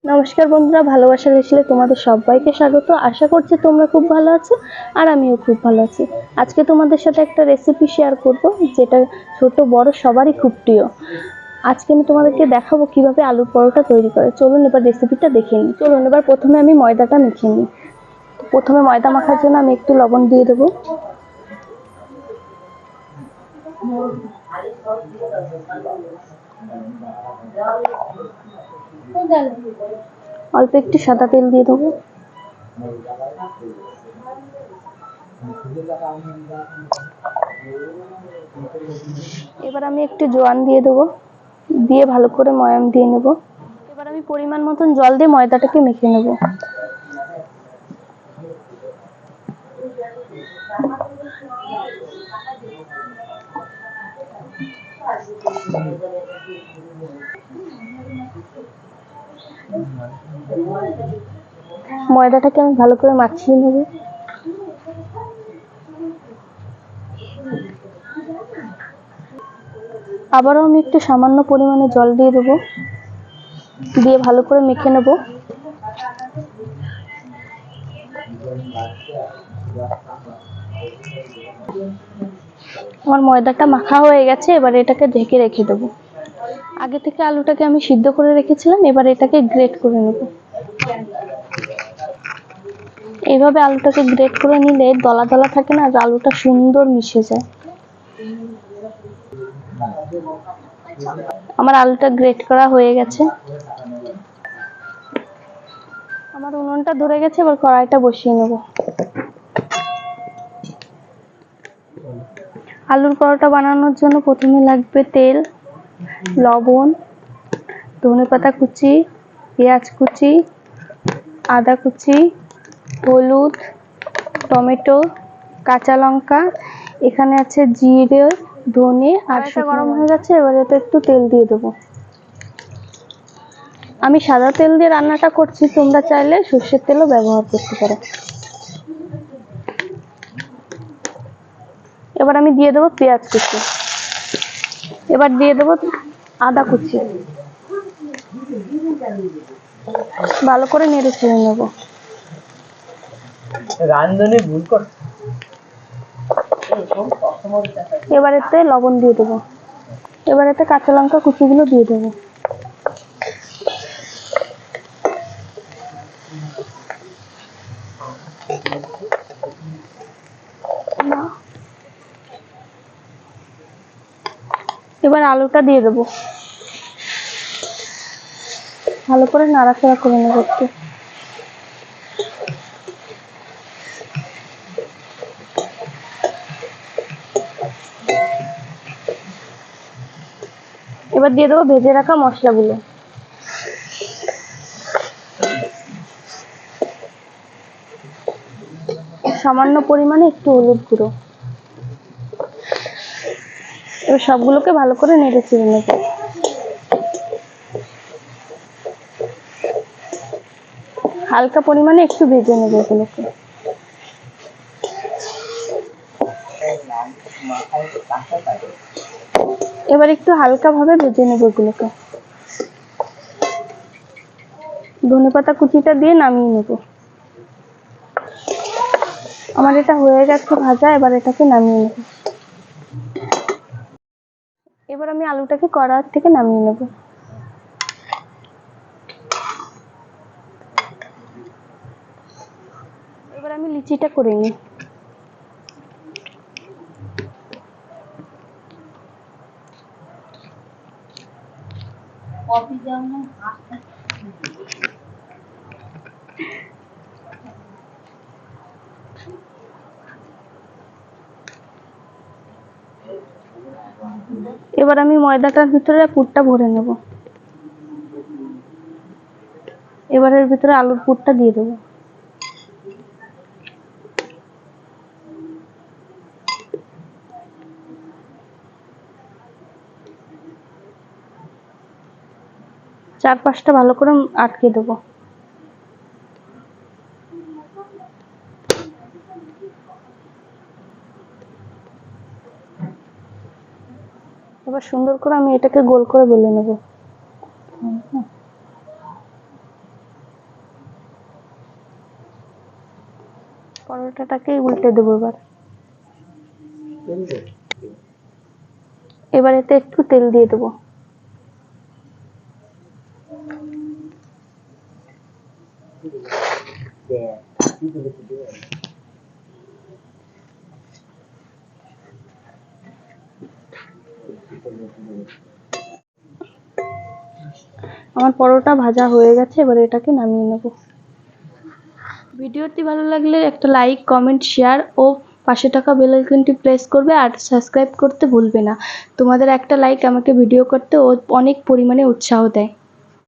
নমস্কার বন্ধুরা, ভালোবাসার রেসিপিতে তোমাদের সবাইকে স্বাগত। আশা করছি তোমরা খুব ভালো আছো আর আমিও খুব ভালো আছি। আজকে তোমাদের সাথে একটা রেসিপি শেয়ার করব যেটা ছোট বড় সবারই খুব প্রিয়। আজকে আমি তোমাদেরকে দেখাবো কিভাবে আলুর পরোটা তৈরি করে। চলুন এবার রেসিপিটা দেখে নিই। চলুন এবার প্রথমে আমি ময়দাটা মেখে নিই। প্রথমে ময়দা মাখার জন্য আমি একটু লবণ দিয়ে দেবো। অল্প একটু সাদা তেল দিয়ে দেবো। এবার আমি একটু জোয়ান দিয়ে দেবো, দিয়ে ভালো করে ময়াম দিয়ে নেব। এবার আমি পরিমাণ মতন জল দিয়ে ময়দাটাকে মেখে নেব। ময়দাটাকে আমি ভালো করে মাখিয়ে নেব। আবারও আমি একটু সামান্য পরিমাণে জল দিয়ে দেবো, দিয়ে ভালো করে মেখে নেব। আমার ময়দাটা মাখা হয়ে গেছে, এবার এটাকে ঢেকে রেখে দেবো। আগে থেকে আলুটাকে আমি সিদ্ধ করে রেখেছিলাম, এবার এটাকে গ্রেট করে নেব। এইভাবে আলুটাকে গ্রেট করে নিলে দলা দলা থাকে না, আর আলুটা সুন্দর মিশে যায়। আমার আলুটা গ্রেট করা হয়ে গেছে। আমার উনুনটা ধরে গেছে, এবার কড়াইটা বসিয়ে নেব। আলুর পরোটা বানানোর জন্য প্রথমে লাগবে তেল, লবণ, ধনেপাতা কুচি, পেঁয়াজ কুচি, আদা কুচি, হলুদ, টমেটো, কাঁচা লঙ্কা, এখানে আছে জিরে, ধনে আর গরম হয়ে গেছে। এবার এতে একটু তেল দিয়ে দেবো। আমি সাদা তেল দিয়ে রান্নাটা করছি, তোমরা চাইলে সর্ষের তেলও ব্যবহার করতে পারো। এবার আমি দিয়ে দেবো পেঁয়াজ কুচি, এবার দিয়ে দেবো আদা কুচি, ভালো করে নেড়ে ছেড়ে নেব। এবার এতে লবণ দিয়ে দেবো। এবার এতে কাঁচা লঙ্কা কুচিগুলো দিয়ে দেবো। এবার আলুটা দিয়ে দেবো, ভালো করে নাড়াচাড়া করে নেব একটু। এবার দিয়ে দেবো ভেজে রাখা মশলাগুলো। সামান্য পরিমাণে একটু হলুদ গুঁড়ো। এবার সবগুলোকে ভালো করে নেড়ে চেড়ে নেব। হালকা পরিমাণে একটু ভেজে নেব এগুলোকে। এবার একটু হালকা ভাবে ভেজে নেব এগুলোকে। ধনেপাতা কুচিটা দিয়ে নামিয়ে নেব। আমার এটা হয়ে গেছে ভাজা, এবার এটাকে নামিয়ে নেব। এবার আমি আলুটাকে কড়াই থেকে নামিয়ে নেব। এবার আমি লিচিটা করে নিই। এবার আমি ময়দাটার ভিতরে পুরটা ভরে নেব। এবার এর ভিতরে আলুর পুরটা দিয়ে দেবো। চারপাশটা ভালো করে আটকে দেবো। এবার সুন্দর করে আমি এটাকে গোল করে বেলে নেব। পরোটাটাকেই উল্টে দেবো এবার এতে একটু তেল দিয়ে দেবো। আমার পরোটা ভাজা হয়ে গেছে, এবার এটাকে নামিয়ে নেব। ভিডিওটি ভালো লাগলে একটা লাইক, কমেন্ট, শেয়ার ও পাশে থাকা বেল আইকনটি প্রেস করবে আর সাবস্ক্রাইব করতে ভুলবে না। তোমাদের একটা লাইক আমাকে ভিডিও করতে অনেক পরিমাণে উৎসাহ দেয়।